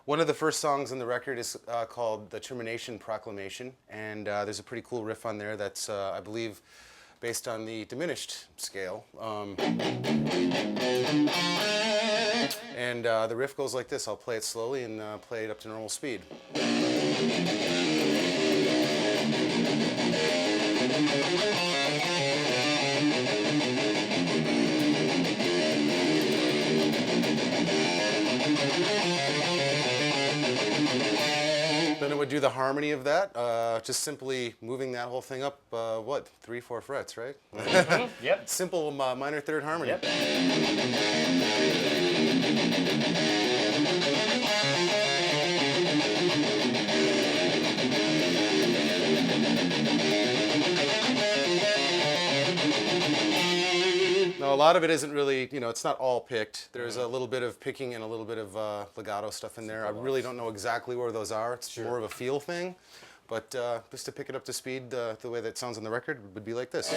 One of the first songs on the record is called the Termination Proclamation, and there's a pretty cool riff on there that's, I believe, based on the diminished scale. And the riff goes like this. I'll play it slowly and play it up to normal speed. Then it would do the harmony of that, just simply moving that whole thing up, what, 3-4 frets, right? Mm-hmm. Yep. Simple minor third harmony. Yep. Now, a lot of it isn't really, it's not all picked. There's a little bit of picking and a little bit of legato stuff in there. I really don't know exactly where those are. It's more of a feel thing. But just to pick it up to speed, the way that it sounds on the record would be like this.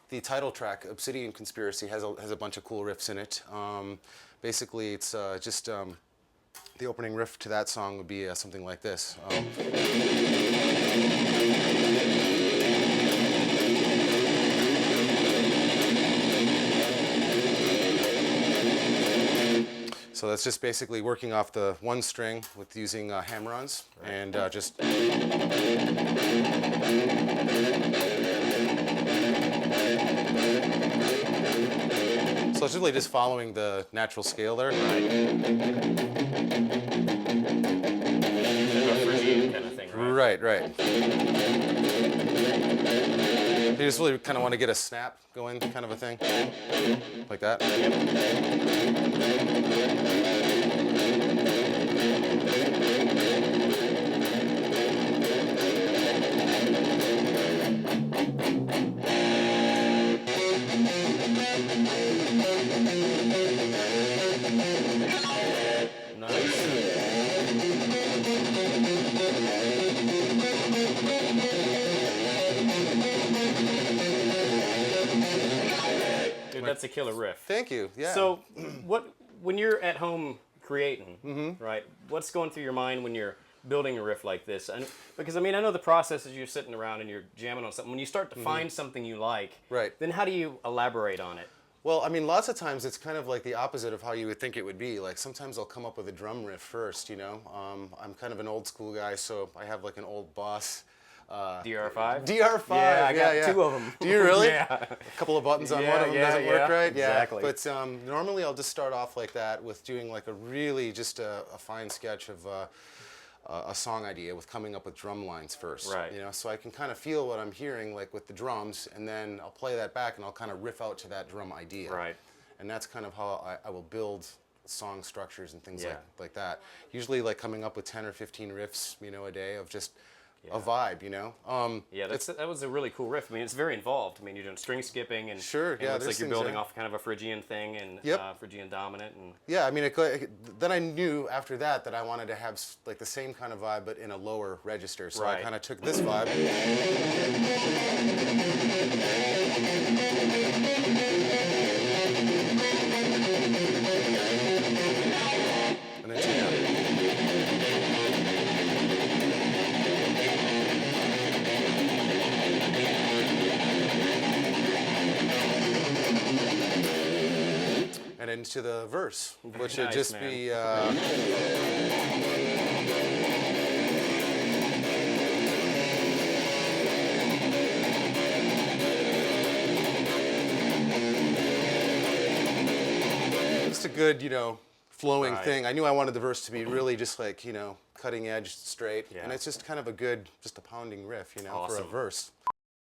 The title track, Obsidian Conspiracy, has a bunch of cool riffs in it. Basically, it's just the opening riff to that song would be something like this. So that's just basically working off the one string with using hammer-ons and just... So it's really just following the natural scale there. Right. Kind of thing, right? Right. You just really kind of want to get a snap going, kind of a thing, like that. Dude, that's a killer riff. Thank you. Yeah. So, when you're at home creating, right? What's going through your mind when you're building a riff like this? And because I know the process is you're sitting around and you're jamming on something. When you start to find something you like, then how do you elaborate on it? Well, lots of times it's kind of like the opposite of how you would think it would be. Like sometimes I'll come up with a drum riff first, I'm kind of an old school guy, so I have like an old Boss. DR5? DR5, yeah, I got two of them. Do you really? Yeah. A couple of buttons on one of them doesn't work right? Exactly. But normally I'll just start off like that with doing like a really just a fine sketch of a song idea with coming up with drum lines first. Right. So I can kind of feel what I'm hearing like with the drums, and then I'll play that back and I'll kind of riff out to that drum idea. Right. And that's kind of how I will build song structures and things like that. Usually like coming up with 10 or 15 riffs, a day of just a vibe, that was a really cool riff. It's very involved. You're doing string skipping and sure, and it looks like you're building off kind of a Phrygian thing and Phrygian dominant. And then I knew after that I wanted to have like the same kind of vibe but in a lower register. So I kind of took this vibe. And then tuned out. And into the verse, which would just be... just a good, flowing thing. I knew I wanted the verse to be really just like, cutting edge, straight. And it's just kind of a good, just a pounding riff, for a verse.